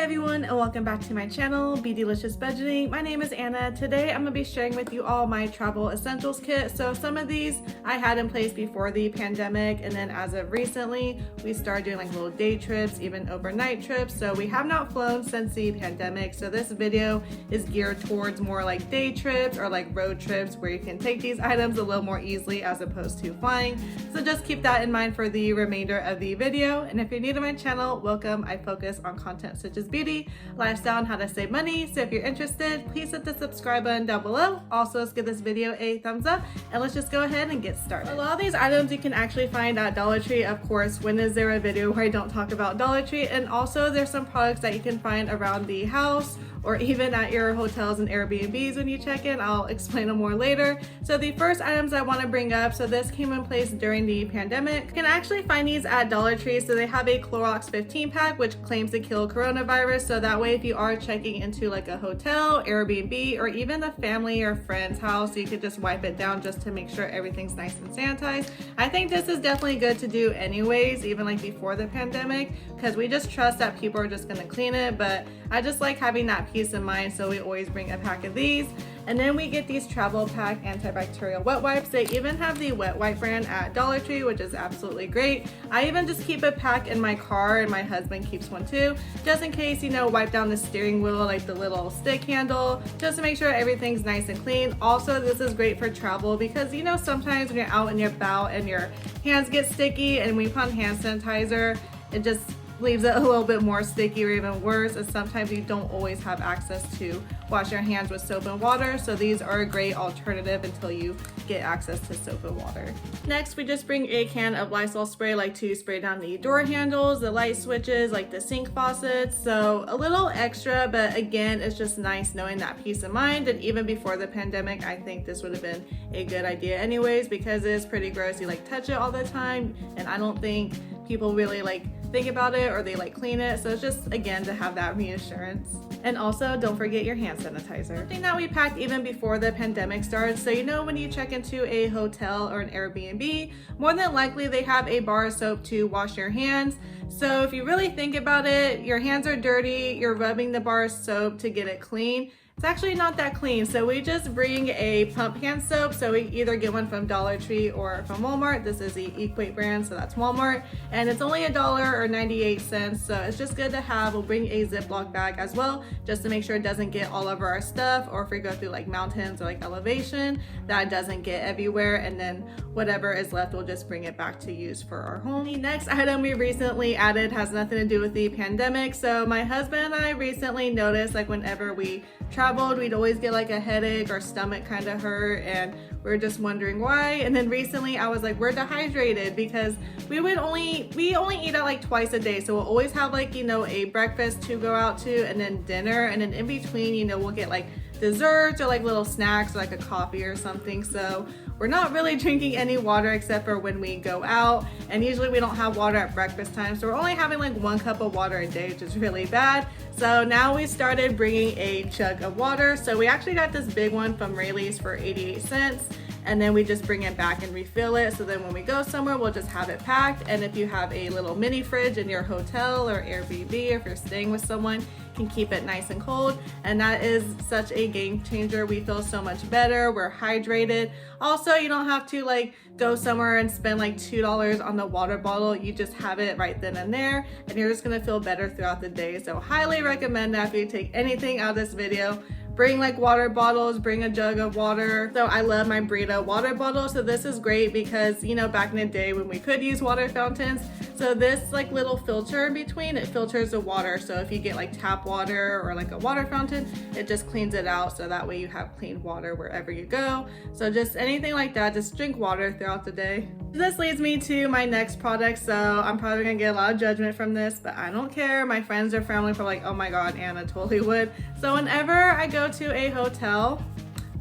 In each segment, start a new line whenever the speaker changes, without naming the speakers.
everyone, and welcome back to my channel, Be Delicious Budgeting. My name is Anna. Today I'm going to be sharing with you all my travel essentials kit. So some of these I had in place before the pandemic, and then as of recently we started doing like little day trips, even overnight trips. So we have not flown since the pandemic, so this video is geared towards more like day trips or like road trips where you can take these items a little more easily as opposed to flying. So just keep that in mind for the remainder of the video. And if you're new to my channel, welcome. I focus on content such as beauty, lifestyle, and how to save money. So if you're interested, please hit the subscribe button down below. Also, let's give this video a thumbs up and let's just go ahead and get started. A lot of these items you can actually find at Dollar Tree. Of course, when is there a video where I don't talk about Dollar Tree? And also there's some products that you can find around the house or even at your hotels and Airbnbs when you check in. I'll explain them more later. So the first items I want to bring up, so this came in place during the pandemic. You can actually find these at Dollar Tree. So they have a Clorox 15 pack, which claims to kill coronavirus. So that way, if you are checking into like a hotel, Airbnb, or even a family or friend's house, you could just wipe it down just to make sure everything's nice and sanitized. I think this is definitely good to do anyways, even like before the pandemic, because we just trust that people are just gonna clean it. But I just like having that peace of mind, so we always bring a pack of these. And then we get these travel pack antibacterial wet wipes. They even have the wet wipe brand at Dollar Tree, which is absolutely great. I even just keep a pack in my car, and my husband keeps one too, just in case, you know, wipe down the steering wheel, like the little stick handle, just to make sure everything's nice and clean. Also, this is great for travel because, you know, sometimes when you're out and you're about and your hands get sticky, and we put on hand sanitizer, it just leaves it a little bit more sticky, or even worse, is sometimes you don't always have access to wash your hands with soap and water. So these are a great alternative until you get access to soap and water. Next, we just bring a can of Lysol spray, like to spray down the door handles, the light switches, like the sink faucets. So a little extra, but again, it's just nice knowing that peace of mind. And even before the pandemic, I think this would have been a good idea anyways, because it's pretty gross. You like touch it all the time, and I don't think people really like think about it or they like clean it. So it's just, again, to have that reassurance. And also, don't forget your hand sanitizer. Something that we packed even before the pandemic started. So you know, when you check into a hotel or an Airbnb, more than likely they have a bar of soap to wash your hands. So if you really think about it, your hands are dirty, you're rubbing the bar of soap to get it clean. It's actually not that clean. So we just bring a pump hand soap. So we either get one from Dollar Tree or from Walmart. This is the Equate brand, so that's Walmart. And it's only $1 or 98 cents. So it's just good to have. We'll bring a Ziploc bag as well, just to make sure it doesn't get all over our stuff, or if we go through like mountains or like elevation, that it doesn't get everywhere. And then whatever is left, we'll just bring it back to use for our home. The next item we recently added has nothing to do with the pandemic. So my husband and I recently noticed, like whenever we traveled, we'd always get like a headache or stomach kind of hurt, and we're just wondering why. And then recently I was like, we're dehydrated, because we only eat out like twice a day. So we'll always have like, you know, a breakfast to go out to, and then dinner, and then in between, you know, we'll get like desserts or like little snacks, or like a coffee or something. So we're not really drinking any water except for when we go out, and usually we don't have water at breakfast time. So we're only having like 1 cup of water a day, which is really bad. So now we started bringing a jug of water. So we actually got this big one from Rayleigh's for 88 cents. And then we just bring it back and refill it. So then when we go somewhere, we'll just have it packed. And if you have a little mini fridge in your hotel or Airbnb, or if you're staying with someone, you can keep it nice and cold. And that is such a game changer. We feel so much better. We're hydrated. Also, you don't have to like go somewhere and spend like $2 on the water bottle. You just have it right then and there, and you're just gonna feel better throughout the day. So highly recommend that if you take anything out of this video. Bring like water bottles, bring a jug of water. So I love my Brita water bottle. So this is great because, you know, back in the day when we could use water fountains, so this like little filter in between, it filters the water. So if you get like tap water or like a water fountain, it just cleans it out. So that way you have clean water wherever you go. So just anything like that, just drink water throughout the day. This leads me to my next product. So I'm probably gonna get a lot of judgment from this, but I don't care. My friends or family are like, oh my God, Anna totally would. So whenever I go to a hotel,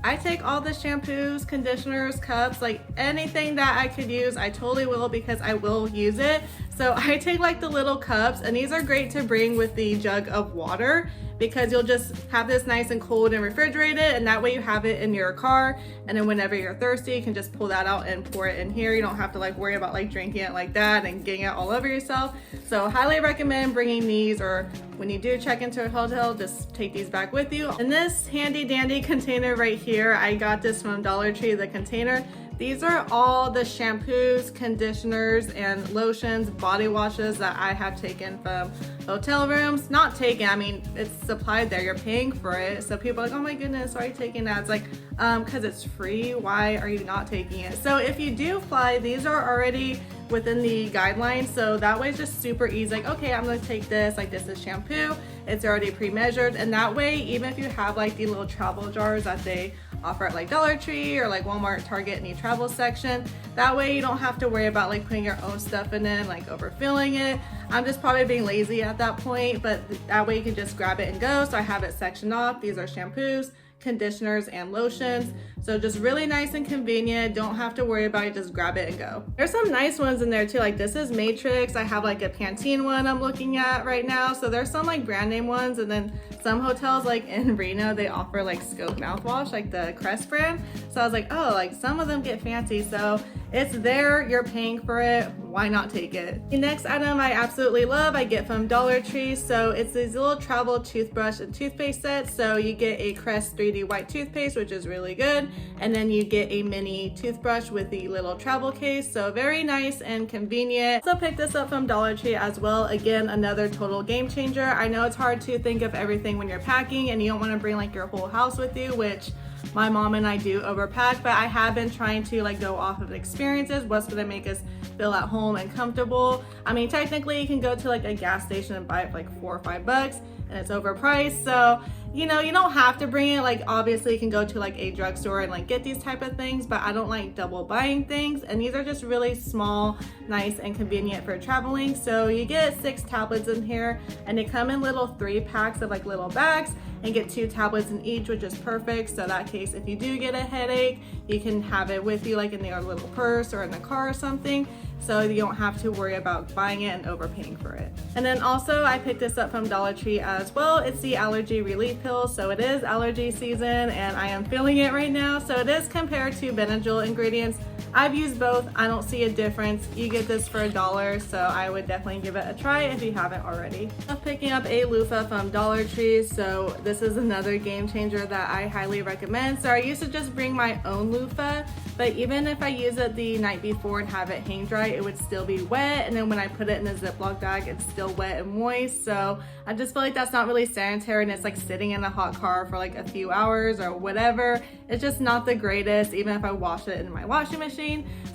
I take all the shampoos, conditioners, cups, like anything that I could use, I totally will, because I will use it. So I take like the little cups, and these are great to bring with the jug of water because you'll just have this nice and cold and refrigerated, and that way you have it in your car, and then whenever you're thirsty you can just pull that out and pour it in here. You don't have to like worry about like drinking it like that and getting it all over yourself. So highly recommend bringing these, or when you do check into a hotel, just take these back with you. And this handy dandy container right here, I got this from Dollar Tree, the container. These are all the shampoos, conditioners, and lotions, body washes that I have taken from hotel rooms. Not taken, I mean, it's supplied there, you're paying for it. So people are like, oh my goodness, why are you taking that? It's like, because it's free, why are you not taking it? So if you do fly, these are already within the guidelines, so that way it's just super easy. Like, okay, I'm gonna take this, like this is shampoo, it's already pre-measured, and that way even if you have like the little travel jars that they offer at like Dollar Tree or like Walmart, Target, any travel section, that way you don't have to worry about like putting your own stuff in it, like overfilling it. I'm just probably being lazy at that point, but that way you can just grab it and go. So I have it sectioned off. These are shampoos, conditioners, and lotions. So just really nice and convenient. Don't have to worry about it, just grab it and go. There's some nice ones in there too, like this is Matrix. I have like a Pantene one I'm looking at right now. So there's some like brand name ones, and then some hotels like in Reno, they offer like Scope mouthwash, like the Crest brand. So I was like, oh, like some of them get fancy. So it's there, you're paying for it, why not take it? The next item I absolutely love, I get from Dollar Tree. So it's these little travel toothbrush and toothpaste sets. So you get a Crest 3D white toothpaste, which is really good. And then you get a mini toothbrush with the little travel case. So very nice and convenient. So picked this up from Dollar Tree as well. Again, another total game changer. I know it's hard to think of everything when you're packing and you don't want to bring like your whole house with you, which my mom and I do overpack, but I have been trying to like go off of experiences, what's gonna make us feel at home and comfortable. I mean, technically you can go to like a gas station and buy it for like $4 or $5 and it's overpriced. So, you know, you don't have to bring it. Like obviously you can go to like a drugstore and like get these type of things, but I don't like double buying things. And these are just really small, nice, and convenient for traveling. So you get 6 tablets in here, and they come in little 3 packs of like little bags, and get 2 tablets in each, which is perfect. So that case, if you do get a headache, you can have it with you like in your little purse or in the car or something. So you don't have to worry about buying it and overpaying for it. And then also I picked this up from Dollar Tree as well. It's the allergy relief pill. So it is allergy season and I am feeling it right now. So it is compared to Benadryl ingredients. I've used both. I don't see a difference. You get this for $1, so I would definitely give it a try if you haven't already. I'm picking up a loofah from Dollar Tree, so this is another game changer that I highly recommend. So I used to just bring my own loofah, but even if I use it the night before and have it hang dry, it would still be wet, and then when I put it in a Ziploc bag, it's still wet and moist. So I just feel like that's not really sanitary, and it's like sitting in a hot car for like a few hours or whatever. It's just not the greatest, even if I wash it in my washing machine.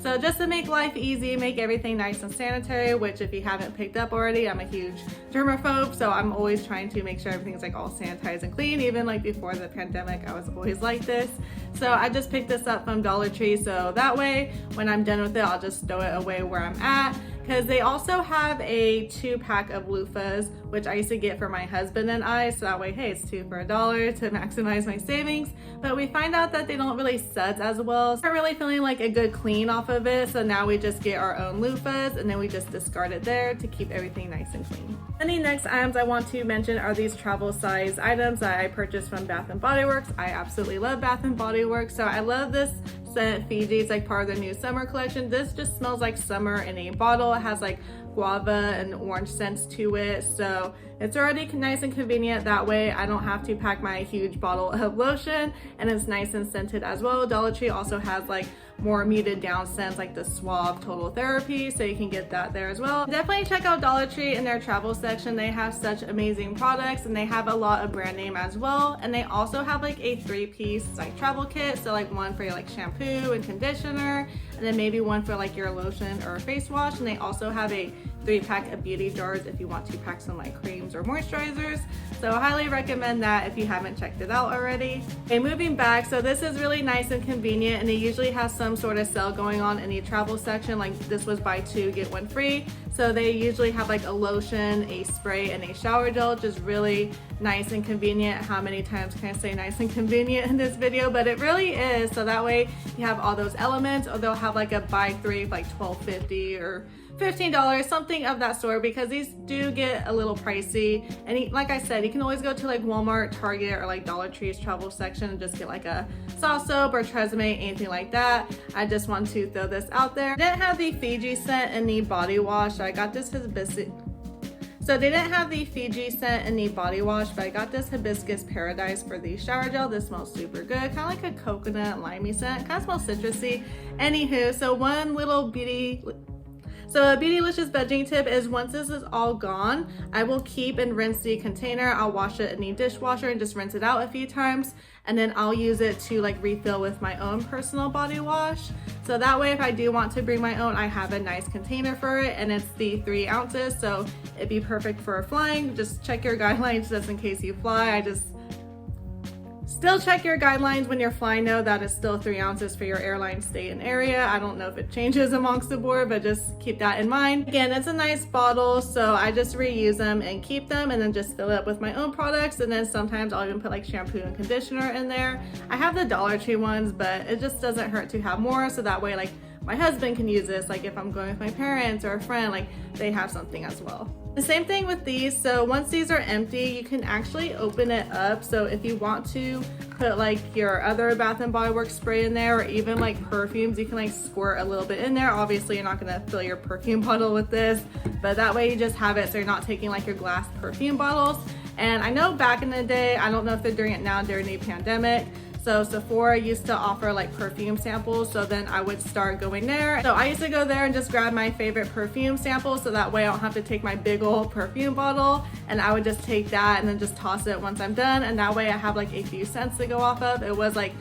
So just to make life easy, make everything nice and sanitary, which if you haven't picked up already, I'm a huge germaphobe, so I'm always trying to make sure everything's like all sanitized and clean. Even like before the pandemic, I was always like this. So I just picked this up from Dollar Tree, so that way when I'm done with it, I'll just throw it away where I'm at. Because they also have a 2-pack of loofahs, which I used to get for my husband and I, so that way, hey, it's 2 for $1 to maximize my savings. But we find out that they don't really suds as well, so we're really feeling like a good clean off of it. So now we just get our own loofahs and then we just discard it there to keep everything nice and clean. And the next items I want to mention are these travel size items that I purchased from Bath & Body Works. I absolutely love Bath & Body Works, so I love this scent Fiji. It's like part of their new summer collection. This just smells like summer in a bottle. It has like guava and orange scents to it, so it's already nice and convenient. That way I don't have to pack my huge bottle of lotion, and it's nice and scented as well. Dollar Tree also has like more muted down scents like the Suave Total Therapy, so you can get that there as well. Definitely check out Dollar Tree in their travel section. They have such amazing products, and they have a lot of brand name as well. And they also have like a 3-piece like travel kit, so like one for your like shampoo and conditioner, and then maybe one for like your lotion or face wash. And they also have a 3-pack of beauty jars if you want to pack some like creams or moisturizers. So I highly recommend that if you haven't checked it out already. Okay, moving back, so this is really nice and convenient, and they usually have some sort of sale going on in the travel section. Like this was buy 2 get 1 free. So they usually have like a lotion, a spray, and a shower gel, which is really nice and convenient. How many times can I say nice and convenient in this video? But it really is. So that way you have all those elements, or they'll have like a buy 3 for like $12.50 or $15, something of that sort, because these do get a little pricey. And like I said, you can always go to like Walmart, Target, or like Dollar Tree's travel section and just get like a soft soap or Tresemme, anything like that. I just want to throw this out there. I didn't have the Fiji scent in the body wash, so I got this hibiscus. So they didn't have the Fiji scent in the body wash, but I got this Hibiscus Paradise for the shower gel. This smells super good, kind of like a coconut limey scent, kind of smells citrusy. Anywho, so one little a Beautylicious bedding tip is once this is all gone, I will keep and rinse the container. I'll wash it in the dishwasher and just rinse it out a few times, and then I'll use it to like refill with my own personal body wash. So that way, if I do want to bring my own, I have a nice container for it, and it's the 3 ounces, so it'd be perfect for flying. Just check your guidelines just in case you fly. Still check your guidelines when you're flying, though. That is still 3 ounces for your airline stay and area. I don't know if it changes amongst the board, but just keep that in mind. Again, it's a nice bottle, so I just reuse them and keep them, and then just fill it up with my own products. And then sometimes I'll even put like shampoo and conditioner in there. I have the Dollar Tree ones, but it just doesn't hurt to have more, so that way like my husband can use this, like if I'm going with my parents or a friend, like they have something as well. The same thing with these. So once these are empty, you can actually open it up. So if you want to put like your other Bath and Body Works spray in there, or even like perfumes, you can like squirt a little bit in there. Obviously you're not gonna fill your perfume bottle with this, but that way you just have it so you're not taking like your glass perfume bottles. And I know back in the day, I don't know if they're doing it now during the pandemic, so Sephora used to offer like perfume samples, so then I would start going there. So I used to go there and just grab my favorite perfume samples, so that way I don't have to take my big old perfume bottle, and I would just take that and then just toss it once I'm done, and that way I have like a few cents to go off of. It was like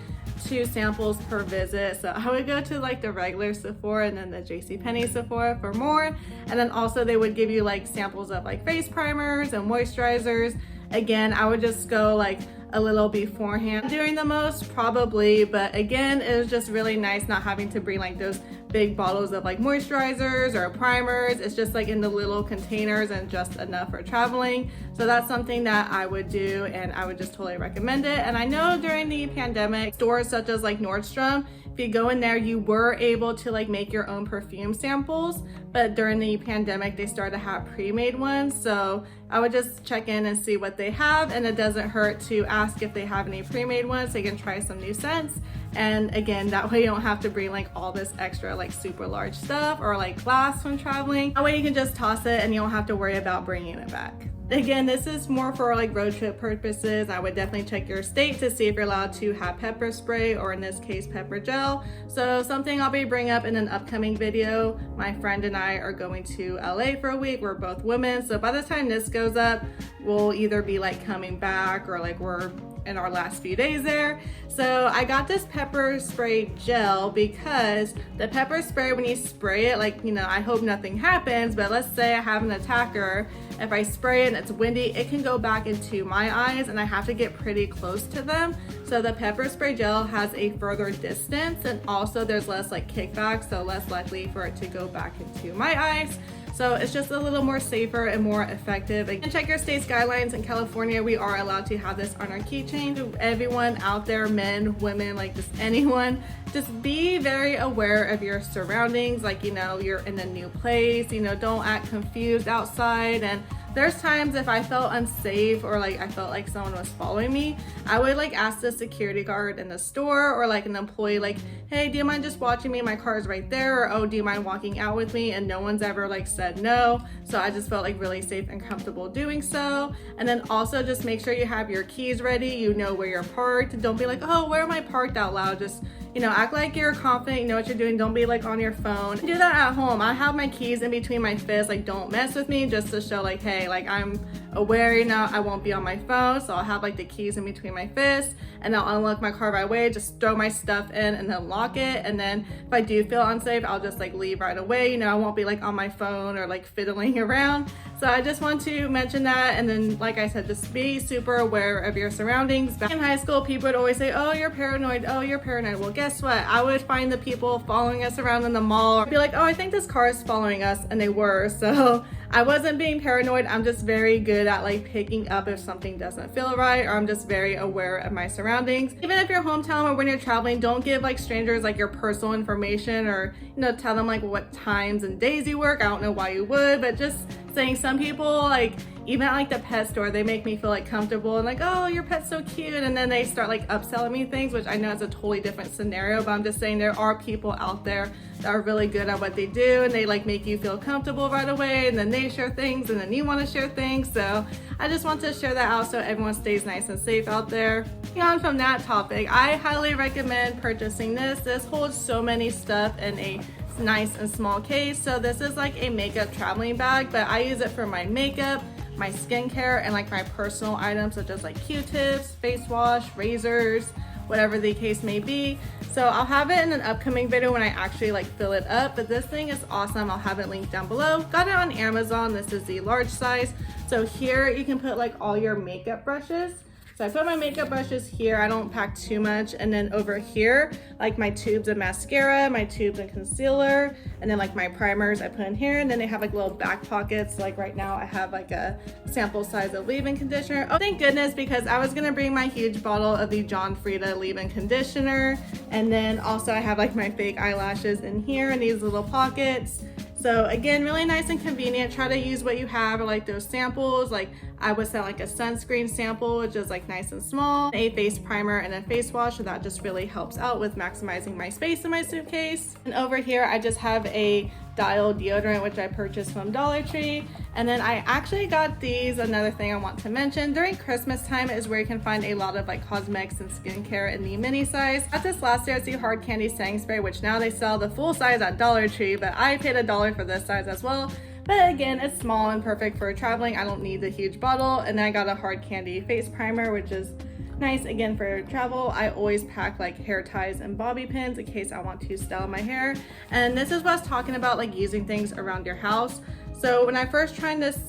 2 samples per visit, so I would go to like the regular Sephora and then the JCPenney Sephora for more, and then also they would give you like samples of like face primers and moisturizers. Again, I would just go like a little beforehand. Doing the most probably, but again, it was just really nice not having to bring like those big bottles of like moisturizers or primers. It's just like in the little containers and just enough for traveling. So that's something that I would do, and I would just totally recommend it. And I know during the pandemic, stores such as like Nordstrom, if you go in there, you were able to like make your own perfume samples, but during the pandemic, they started to have pre-made ones. So I would just check in and see what they have, and it doesn't hurt to ask if they have any pre-made ones so you can try some new scents. And again, that way you don't have to bring like all this extra like super large stuff or like glass when traveling. That way you can just toss it and you don't have to worry about bringing it back. Again, this is more for like road trip purposes. I would definitely check your state to see if you're allowed to have pepper spray, or in this case pepper gel. So something I'll be bringing up in an upcoming video. My friend and I are going to LA for a week. We're both women, so by the time this goes up, we'll either be like coming back or like we're in our last few days there. So I got this pepper spray gel because the pepper spray, when you spray it, like, you know, I hope nothing happens, but let's say I have an attacker, if I spray it and it's windy, it can go back into my eyes and I have to get pretty close to them. So the pepper spray gel has a further distance, and also there's less like kickback, so less likely for it to go back into my eyes. So it's just a little more safer and more effective. And check your state's guidelines. In California, we are allowed to have this on our keychain. Everyone out there, men, women, like just anyone, just be very aware of your surroundings. Like, you know, you're in a new place, you know, don't act confused outside. And there's times if I felt unsafe or like I felt like someone was following me, I would like ask the security guard in the store or like an employee, like, hey, do you mind just watching me? My car is right there. Or, oh, do you mind walking out with me? And no one's ever like said no. So I just felt like really safe and comfortable doing so. And then also just make sure you have your keys ready. You know where you're parked. Don't be like, oh, where am I parked out loud? Just, you know, act like you're confident, you know what you're doing. Don't be like on your phone. Do that at home. I have my keys in between my fists, like don't mess with me, just to show like, hey, like I'm aware, you know, I won't be on my phone. So I'll have like the keys in between my fists, and I'll unlock my car right away, just throw my stuff in and then lock it. And then if I do feel unsafe, I'll just like leave right away. You know, I won't be like on my phone or like fiddling around. So I just want to mention that. And then, like I said, just be super aware of your surroundings. Back in high school, people would always say, oh, you're paranoid. Oh, you're paranoid. Well, guess what? I would find the people following us around in the mall, or be like, oh, I think this car is following us. And they were. So I wasn't being paranoid. I'm just very good at like picking up if something doesn't feel right, or I'm just very aware of my surroundings. Even if you're hometown or when you're traveling, don't give like strangers like your personal information, or tell them like what times and days you work. I don't know why you would, but just saying, some people, like even at like the pet store, they make me feel like comfortable and like, oh, your pet's so cute, and then they start like upselling me things, which I know is a totally different scenario, but I'm just saying there are people out there that are really good at what they do, and they like make you feel comfortable right away, and then they share things and then you want to share things. So I just want to share that out so everyone stays nice and safe out there. On from that topic, I highly recommend purchasing this. This holds so many stuff in a nice and small case. So this is like a makeup traveling bag, but I use it for my makeup, my skincare, and like my personal items such as like Q-tips, face wash, razors, whatever the case may be. So I'll have it in an upcoming video when I actually like fill it up, but this thing is awesome. I'll have it linked down below. Got it on Amazon. This is the large size. So here you can put like all your makeup brushes. So I put my makeup brushes here. I don't pack too much. And then over here, like my tubes of mascara, my tubes of concealer, and then like my primers I put in here. And then they have like little back pockets. Like right now I have like a sample size of leave-in conditioner. Oh, thank goodness, because I was gonna bring my huge bottle of the John Frieda leave-in conditioner. And then also I have like my fake eyelashes in here in these little pockets. So again, really nice and convenient. Try to use what you have, or like those samples. Like I would send like a sunscreen sample, which is like nice and small, a face primer, and a face wash. So that just really helps out with maximizing my space in my suitcase. And over here, I just have a Dial deodorant, which I purchased from Dollar Tree. And then I actually got these, another thing I want to mention, during Christmas time is where you can find a lot of like cosmetics and skincare in the mini size. Got this last year, it's the hard candy setting spray, which now they sell the full size at Dollar Tree, but I paid $1 for this size as well. But again, it's small and perfect for traveling. I don't need the huge bottle. And then I got a hard candy face primer, which is nice again for travel. I always pack like hair ties and bobby pins in case I want to style my hair. And this is what I was talking about, like using things around your house. So when I first tried this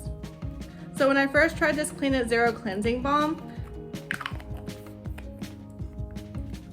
Clean It Zero cleansing balm,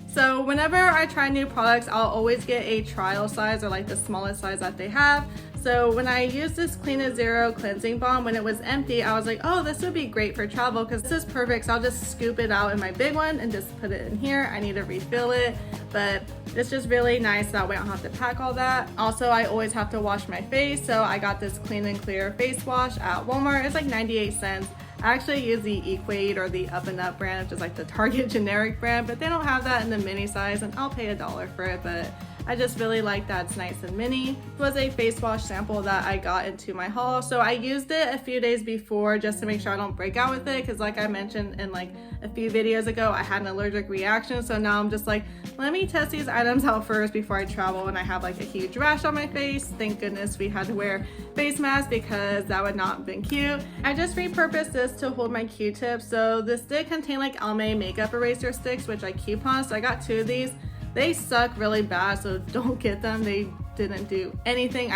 so whenever I try new products, I'll always get a trial size, or like the smallest size that they have. So when I used this Clean It Zero cleansing balm, when it was empty, I was like, oh, this would be great for travel because this is perfect. So I'll just scoop it out in my big one and just put it in here. I need to refill it, but it's just really nice. That way I don't have to pack all that. Also, I always have to wash my face. So I got this Clean and Clear face wash at Walmart. It's like 98 cents. I actually use the Equate or the Up and Up brand, which is like the Target generic brand, but they don't have that in the mini size, and I'll pay $1 for it, but I just really like that it's nice and mini. It was a face wash sample that I got into my haul. So I used it a few days before just to make sure I don't break out with it, because like I mentioned in like a few videos ago, I had an allergic reaction. So now I'm just like, let me test these items out first before I travel. And I have like a huge rash on my face. Thank goodness we had to wear face masks because that would not have been cute. I just repurposed this to hold my Q-tips. So this did contain like Almay makeup eraser sticks, which I coupon. So I got 2 of these. They suck really bad, so don't get them. They didn't do anything.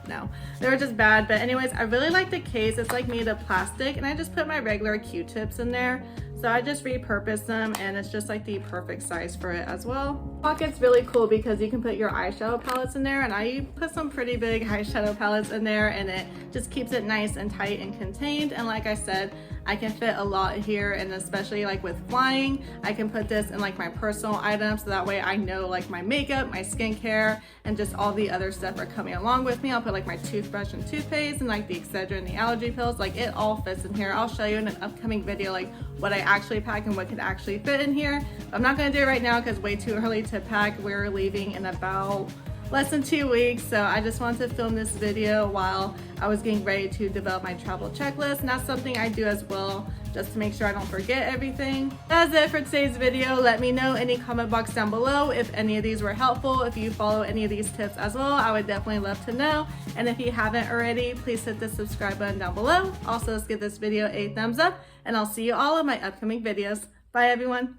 No, they were just bad. But anyways, I really like the case. It's like made of plastic, and I just put my regular Q-tips in there. So I just repurposed them, and it's just like the perfect size for it as well. Pocket's really cool because you can put your eyeshadow palettes in there, and I put some pretty big eyeshadow palettes in there, and it just keeps it nice and tight and contained. And like I said, I can fit a lot here, and especially like with flying, I can put this in like my personal items, so that way I know like my makeup, my skincare, and just all the other stuff are coming along with me. I'll put like my toothbrush and toothpaste and like the Excedrin and the allergy pills. Like it all fits in here. I'll show you in an upcoming video like what I actually pack and what could actually fit in here. But I'm not going to do it right now because way too early to pack. We're leaving in about less than 2 weeks, so I just wanted to film this video while I was getting ready to develop my travel checklist, and that's something I do as well, just to make sure I don't forget everything. That's it for today's video. Let me know in the comment box down below if any of these were helpful. If you follow any of these tips as well, I would definitely love to know. And if you haven't already, please hit the subscribe button down below. Also, let's give this video a thumbs up, and I'll see you all in my upcoming videos. Bye everyone.